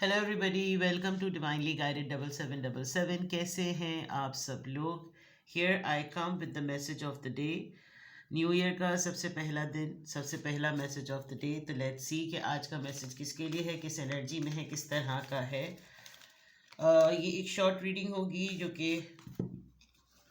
Hello everybody, welcome to divinely guided 7777। कैसे हैं आप सब लोग। Here I come with the message of the day. New year का सबसे पहला दिन, सबसे पहला मैसेज ऑफ द डे। तो लेट्स सी कि आज का मैसेज किसके लिए है, किस एनर्जी में है, किस तरह का है। ये एक शॉर्ट रीडिंग होगी जो कि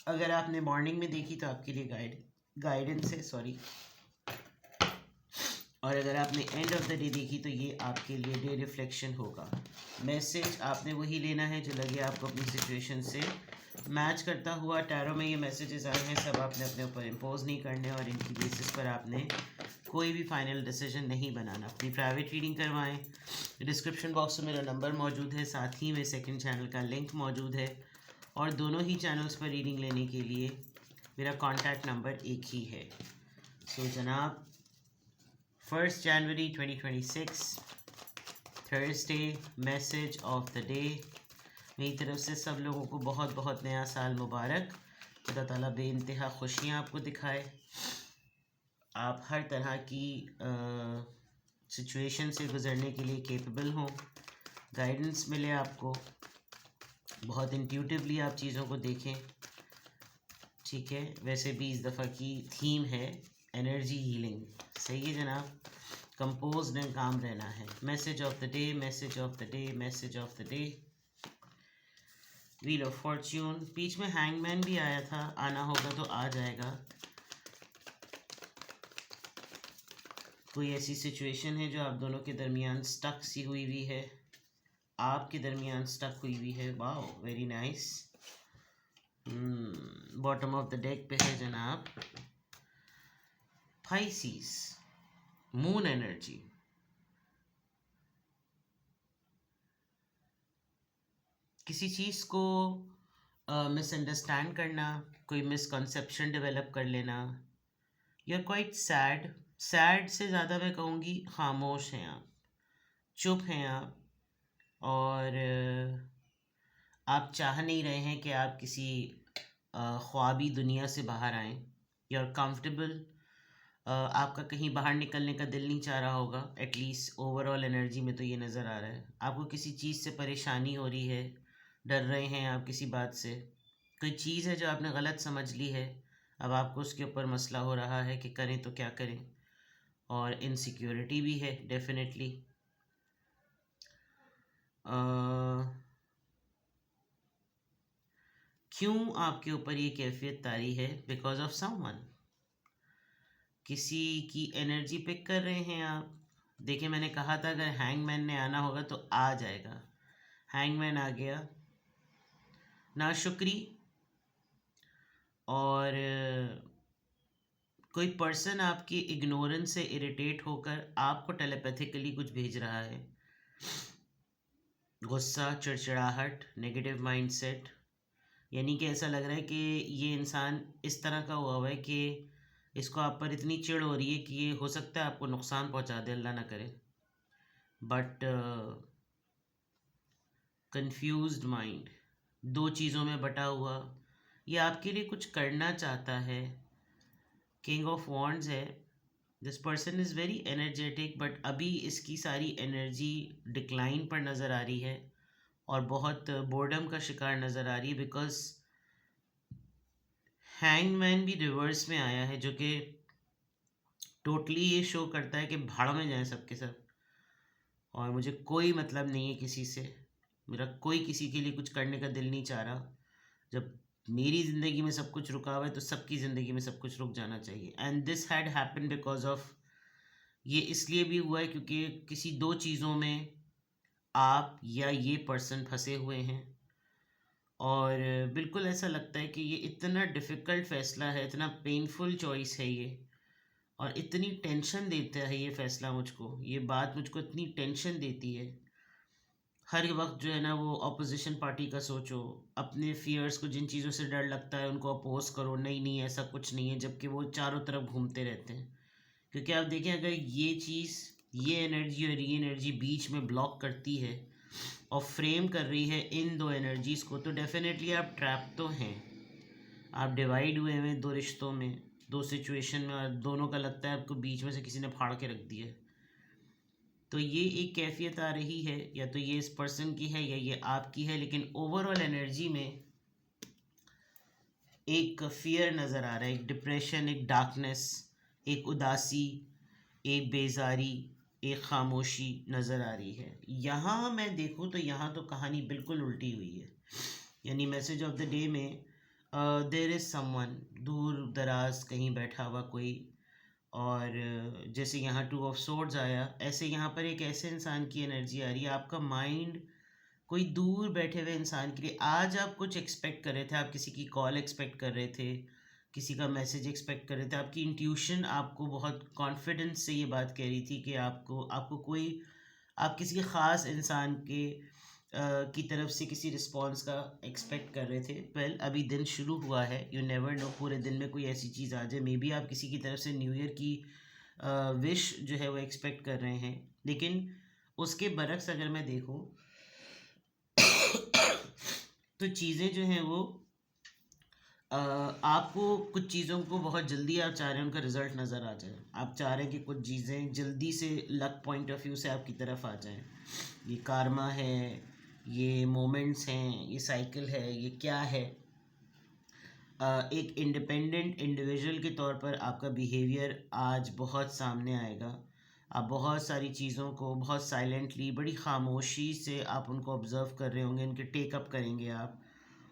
अगर आपने मॉर्निंग में देखी तो आपके लिए गाइडेंस है, सॉरी। और अगर आपने एंड ऑफ द डे देखी तो ये आपके लिए डे रिफ्लेक्शन होगा। मैसेज आपने वही लेना है जो लगे आपको अपनी सिचुएशन से मैच करता हुआ। टैरो में ये मैसेजेस आए हैं, सब आपने अपने ऊपर इम्पोज नहीं करने और इनकी बेसिस पर आपने कोई भी फाइनल डिसीजन नहीं बनाना। अपनी प्राइवेट रीडिंग करवाएं। डिस्क्रिप्शन बॉक्स में मेरा नंबर मौजूद है, साथ ही में सेकंड चैनल का लिंक मौजूद है और दोनों ही चैनल्स पर रीडिंग लेने के लिए मेरा कॉन्टैक्ट नंबर एक ही है। सो जनाब, 1 जनवरी 2026 Thursday, message of the day. मेरी तरफ से सब लोगों को बहुत बहुत नया साल मुबारक। खुदा ताला बेइंतहा खुशियाँ आपको दिखाए, आप हर तरह की सिचुएशन से गुज़रने के लिए केपेबल हों, गाइडेंस मिले आपको, बहुत इंट्यूटिवली आप चीज़ों को देखें। ठीक है, वैसे भी इस दफ़ा की थीम है एनर्जी हीलिंग। सही है जनाब, कंपोज्ड एंड काम रहना है। Message of the day, message of the day, message of the day. Wheel of fortune, बीच में हैंगमैन भी आया था, आना होगा तो आ जाएगा। कोई ऐसी सिचुएशन है जो आप दोनों के दरमियान स्टक सी हुई हुई है, आपके दरमियान स्टक हुई हुई है। Wow, very nice. Bottom of the deck पे है जनाब पाइसिस, मून एनर्जी। किसी चीज़ को मिसअंडरस्टैंड करना, कोई मिसकंसेप्शन डेवलप कर लेना। You are quite sad. Sad से ज़्यादा मैं कहूँगी खामोश हैं आप, चुप हैं आप, और आप चाह नहीं रहे हैं कि आप किसी ख्वाबी दुनिया से बाहर आएँ। You are comfortable. आपका कहीं बाहर निकलने का दिल नहीं चाह रहा होगा, एटलीस्ट ओवरऑल एनर्जी में तो ये नज़र आ रहा है। आपको किसी चीज़ से परेशानी हो रही है, डर रहे हैं आप किसी बात से। कोई चीज़ है जो आपने गलत समझ ली है, अब आपको उसके ऊपर मसला हो रहा है कि करें तो क्या करें। और इनसिक्योरिटी भी है डेफिनेटली। क्यों आपके ऊपर ये कैफियत तारी है? बिकॉज ऑफ समवन, किसी की एनर्जी पिक कर रहे हैं आप। देखिए, मैंने कहा था अगर हैंगमैन ने आना होगा तो आ जाएगा। हैंगमैन आ गया, नाशुक्री। और कोई पर्सन आपकी इग्नोरेंस से इरिटेट होकर आपको टेलीपैथिकली कुछ भेज रहा है। गुस्सा, चिड़चिड़ाहट, नेगेटिव माइंडसेट, यानी कि ऐसा लग रहा है कि ये इंसान इस तरह का हुआ है कि इसको आप पर इतनी चिढ़ हो रही है कि ये हो सकता है आपको नुकसान पहुंचा दे, अल्लाह ना करे। बट कंफ्यूज्ड माइंड, दो चीज़ों में बटा हुआ, ये आपके लिए कुछ करना चाहता है। किंग ऑफ वॉन्ड्स है। This person is very energetic, but अभी इसकी सारी एनर्जी डिक्लाइन पर नज़र आ रही है और बहुत बोर्डम का शिकार नज़र आ रही है। बिकॉज हैंगमैन भी रिवर्स में आया है, जो कि टोटली ये शो करता है कि भाड़ में जाए सब के सब, और मुझे कोई मतलब नहीं है किसी से, मेरा कोई किसी के लिए कुछ करने का दिल नहीं चाह रहा। जब मेरी ज़िंदगी में सब कुछ रुका हुआ है तो सबकी ज़िंदगी में सब कुछ रुक जाना चाहिए। And this had happen because of, ये इसलिए भी हुआ है क्योंकि किसी दो चीज़ों में आप या ये पर्सन फंसे हुए हैं। और बिल्कुल ऐसा लगता है कि ये इतना डिफ़िकल्ट फ़ैसला है, इतना पेनफुल चॉइस है ये, और इतनी टेंशन देता है ये फ़ैसला मुझको, ये बात मुझको इतनी टेंशन देती है। हर वक्त जो है ना, वो अपोजिशन पार्टी का सोचो, अपने फियर्स को, जिन चीज़ों से डर लगता है उनको अपोज करो, नहीं नहीं ऐसा कुछ नहीं है, जबकि वो चारों तरफ घूमते रहते हैं। क्योंकि आप देखें, अगर ये चीज़, ये एनर्जी और ये एनर्जी बीच में ब्लॉक करती है और फ्रेम कर रही है इन दो एनर्जीज़ को, तो डेफिनेटली आप ट्रैप तो हैं। आप डिवाइड हुए हैं दो रिश्तों में, दो सिचुएशन में, और दोनों का लगता है आपको बीच में से किसी ने फाड़ के रख दिया है। तो ये एक कैफियत आ रही है, या तो ये इस पर्सन की है या ये आपकी है, लेकिन ओवरऑल एनर्जी में एक फियर नज़र आ रहा है, एक डिप्रेशन, एक डार्कनेस, एक उदासी, एक बेजारी, एक खामोशी नज़र आ रही है। यहाँ मैं देखूँ तो यहाँ तो कहानी बिल्कुल उल्टी हुई है। यानी मैसेज ऑफ द डे में देयर इज़ समवन, दूर दराज कहीं बैठा हुआ कोई, और जैसे यहाँ टू ऑफ सोर्ड्स आया, ऐसे यहाँ पर एक ऐसे इंसान की एनर्जी आ रही है, आपका माइंड कोई दूर बैठे हुए इंसान के लिए आज आप कुछ एक्सपेक्ट कर रहे थे, आप किसी की कॉल एक्सपेक्ट कर रहे थे, किसी का मैसेज एक्सपेक्ट कर रहे थे, आपकी इंट्यूशन आपको बहुत कॉन्फिडेंस से ये बात कह रही थी कि आपको आपको कोई, आप किसी ख़ास इंसान के की तरफ से किसी रिस्पॉन्स का एक्सपेक्ट कर रहे थे। वेल, अभी दिन शुरू हुआ है, यू नेवर नो, पूरे दिन में कोई ऐसी चीज़ आ जाए, मे बी आप किसी की तरफ से न्यू ईयर की विश जो है वो एक्सपेक्ट कर रहे हैं, लेकिन उसके बरक्स अगर मैं देखूँ तो चीज़ें जो हैं वो आपको कुछ चीज़ों को बहुत जल्दी आप चाह रहे हैं उनका रिज़ल्ट नज़र आ जाए, आप चाह रहे हैं कि कुछ चीज़ें जल्दी से लक पॉइंट ऑफ व्यू से आपकी तरफ आ जाएं। ये कारमा है, ये मोमेंट्स हैं, ये साइकिल है, ये क्या है? एक इंडिपेंडेंट इंडिविजुअल के तौर पर आपका बिहेवियर आज बहुत सामने आएगा। आप बहुत सारी चीज़ों को बहुत साइलेंटली, बड़ी खामोशी से आप उनको ऑब्ज़र्व कर रहे होंगे, उनके टेकअप करेंगे आप,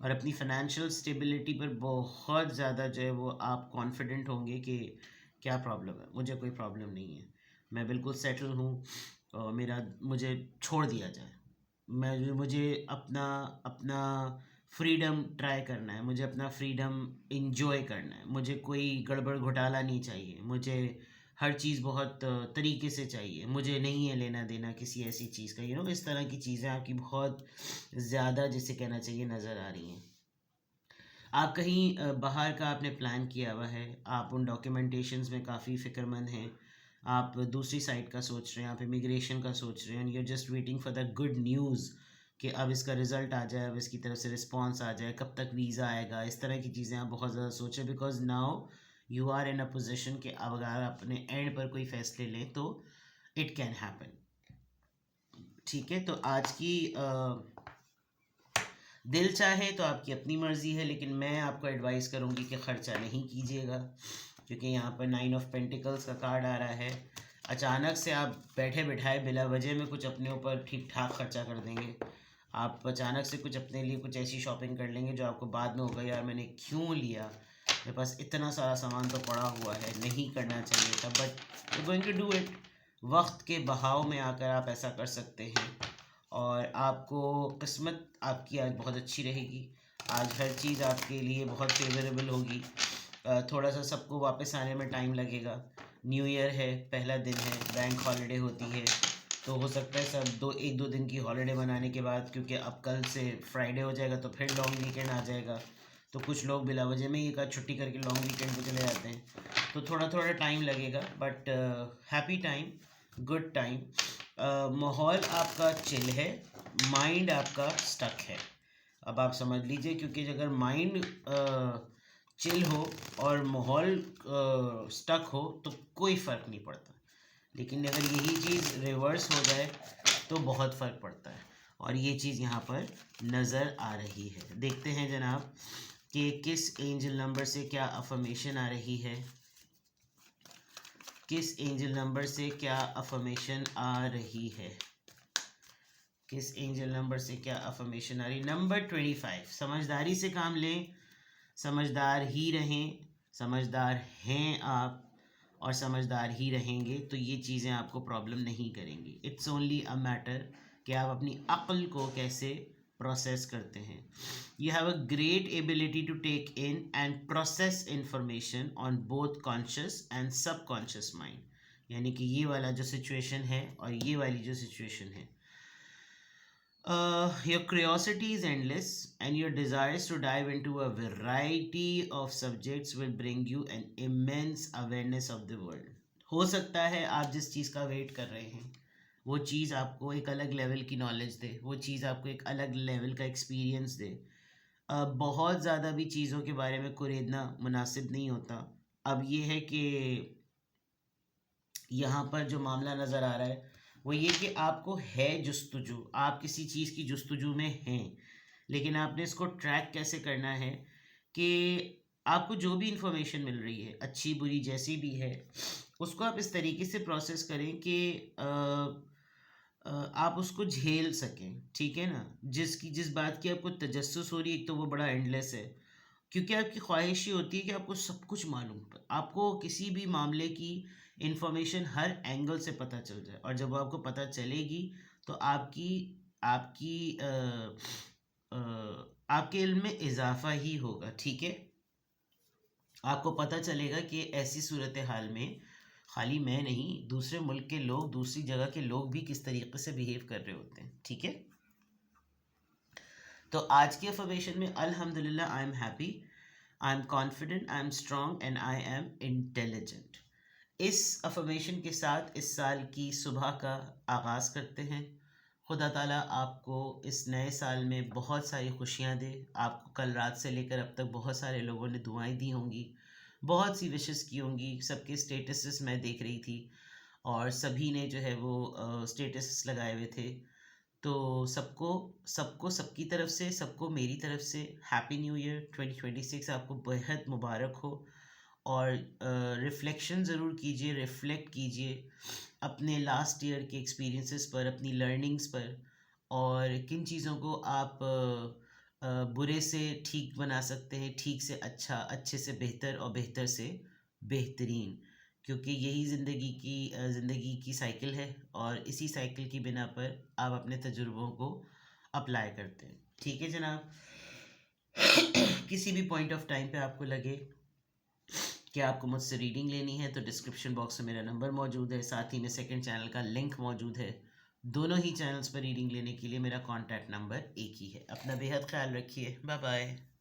और अपनी फाइनेंशियल स्टेबिलिटी पर बहुत ज़्यादा जो है वो आप कॉन्फिडेंट होंगे कि क्या प्रॉब्लम है, मुझे कोई प्रॉब्लम नहीं है, मैं बिल्कुल सेटल हूँ, और मेरा मुझे छोड़ दिया जाए, मुझे अपना अपना फ्रीडम ट्राई करना है, मुझे अपना फ्रीडम इंजॉय करना है, मुझे कोई गड़बड़ घोटाला नहीं चाहिए, मुझे हर चीज़ बहुत तरीके से चाहिए, मुझे नहीं है लेना देना किसी ऐसी चीज़ का, इस तरह की चीज़ें आपकी बहुत ज़्यादा, जिसे कहना चाहिए, नज़र आ रही हैं। आप कहीं बाहर का आपने प्लान किया हुआ है, आप उन डॉक्यूमेंटेशंस में काफ़ी फ़िक्रमंद हैं, आप दूसरी साइड का सोच रहे हैं, आप इमिग्रेशन का सोच रहे हैं, you are just waiting for the good news कि अब इसका रिज़ल्ट आ जाए, अब इसकी तरफ से रिस्पॉन्स आ जाए, कब तक वीज़ा आएगा, इस तरह की चीज़ें आप बहुत ज़्यादा सोच रहे हैं, because now you are in a position कि अब अगर आप अपने एंड पर कोई फ़ैसले लें तो इट कैन हैपन। ठीक है, तो आज की दिल चाहे तो आपकी अपनी मर्ज़ी है, लेकिन मैं आपको एडवाइस करूँगी कि ख़र्चा नहीं कीजिएगा, क्योंकि यहाँ पर 9 ऑफ पेंटिकल्स का कार्ड आ रहा है। अचानक से आप बैठे बिठाए बिला वजह में कुछ अपने ऊपर ठीक ठाक खर्चा कर देंगे, आप अचानक से कुछ अपने लिए कुछ ऐसी शॉपिंग कर लेंगे जो आपको बाद में होगा, यार मैंने क्यों लिया, मेरे पास इतना सारा सामान तो पड़ा हुआ है, नहीं करना चाहिए था, but you going to do it. वक्त के बहाव में आकर आप ऐसा कर सकते हैं, और आपको किस्मत आपकी आज बहुत अच्छी रहेगी, आज हर चीज़ आपके लिए बहुत फेवरेबल होगी। थोड़ा सा सबको वापस आने में टाइम लगेगा, न्यू ईयर है, पहला दिन है, बैंक हॉलिडे होती है, तो हो सकता है सब एक दो दिन की हॉलिडे मनाने के बाद, क्योंकि अब कल से फ्राइडे हो जाएगा तो फिर लॉन्ग वीकेंड आ जाएगा, तो कुछ लोग बिला वजह में एक आध छुट्टी करके लॉन्ग वीकेंड पे चले जाते हैं, तो थोड़ा थोड़ा टाइम लगेगा, but happy time, good time. माहौल आपका चिल है, माइंड आपका स्टक है। अब आप समझ लीजिए, क्योंकि अगर माइंड चिल हो और माहौल स्टक हो तो कोई फ़र्क नहीं पड़ता, लेकिन अगर यही चीज़ रिवर्स हो जाए तो बहुत फ़र्क पड़ता है, और ये चीज़ यहाँ पर नज़र आ रही है। देखते हैं जनाब कि किस एंजल नंबर से क्या अफर्मेशन आ रही है, किस एंजल नंबर से क्या अफर्मेशन आ रही है, किस एंजल नंबर से क्या अफर्मेशन आ रही। नंबर 25, समझदारी से काम लें, समझदार ही रहें, समझदार हैं आप और समझदार ही रहेंगे, तो ये चीज़ें आपको प्रॉब्लम नहीं करेंगी। इट्स ओनली अ मैटर कि आप अपनी अक्ल को कैसे प्रोसेस करते हैं। You have a great ability to take in and process information on both conscious and subconscious mind, यानी कि ये वाला जो सिचुएशन है और ये वाली जो सिचुएशन है, your curiosity is endless and your desires to dive into a variety of subjects will bring you an immense awareness of the world. हो सकता है आप जिस चीज़ का वेट कर रहे हैं वो चीज़ आपको एक अलग लेवल की नॉलेज दे, वो चीज़ आपको एक अलग लेवल का एक्सपीरियंस दे। बहुत ज़्यादा भी चीज़ों के बारे में कुरेदना मुनासिब नहीं होता। अब ये है कि यहाँ पर जो मामला नज़र आ रहा है वो ये कि आपको है जुस्तजू, आप किसी चीज़ की जुस्तजू में हैं, लेकिन आपने इसको ट्रैक कैसे करना है कि आपको जो भी इंफॉर्मेशन मिल रही है, अच्छी बुरी जैसी भी है, उसको आप इस तरीके से प्रोसेस करें कि आप उसको झेल सकें, ठीक है ना? जिस बात की आपको तजस्सुस हो रही है, एक तो वो बड़ा एंडलेस है, क्योंकि आपकी ख्वाहिश ही होती है कि आपको सब कुछ मालूम हो, आपको किसी भी मामले की इंफॉर्मेशन हर एंगल से पता चल जाए, और जब आपको पता चलेगी तो आपकी आपकी आपके इल्म में इजाफा ही होगा, ठीक है? आपको पता चलेगा कि ऐसी सूरत हाल में खाली मैं नहीं, दूसरे मुल्क के लोग, दूसरी जगह के लोग भी किस तरीके से बिहेव कर रहे होते हैं, ठीक है? तो आज की अफर्मेशन में अल्हम्दुलिल्लाह I am happy, I am confident, I am strong and I am intelligent. इस अफर्मेशन के साथ इस साल की सुबह का आगाज़ करते हैं। खुदा ताला आपको इस नए साल में बहुत सारी खुशियाँ दे। आपको कल रात से लेकर अब तक बहुत सारे लोगों ने दुआएं दी होंगी, बहुत सी विशेस की होंगी, सबके स्टेटसेस मैं देख रही थी, और सभी ने जो है वो स्टेटस लगाए हुए थे। तो सबको सबको सबकी तरफ से, सबको मेरी तरफ से हैप्पी न्यू ईयर 2026 आपको बेहद मुबारक हो। और रिफ़्लेक्शन ज़रूर कीजिए, रिफ़्लेक्ट कीजिए अपने लास्ट ईयर के एक्सपीरियंसेस पर, अपनी लर्निंग्स पर, और किन चीज़ों को आप बुरे से ठीक बना सकते हैं, ठीक से अच्छा, अच्छे से बेहतर, और बेहतर से बेहतरीन, क्योंकि यही ज़िंदगी की साइकिल है, और इसी साइकिल की बिना पर आप अपने तजुर्बों को अप्लाई करते हैं, ठीक है जनाब? किसी भी पॉइंट ऑफ टाइम पे आपको लगे कि आपको मुझसे रीडिंग लेनी है तो डिस्क्रिप्शन बॉक्स में मेरा नंबर मौजूद है, साथ ही में सेकंड चैनल का लिंक मौजूद है। दोनों ही चैनल्स पर रीडिंग लेने के लिए मेरा कॉन्टैक्ट नंबर एक ही है। अपना बेहद ख्याल रखिए। Bye bye.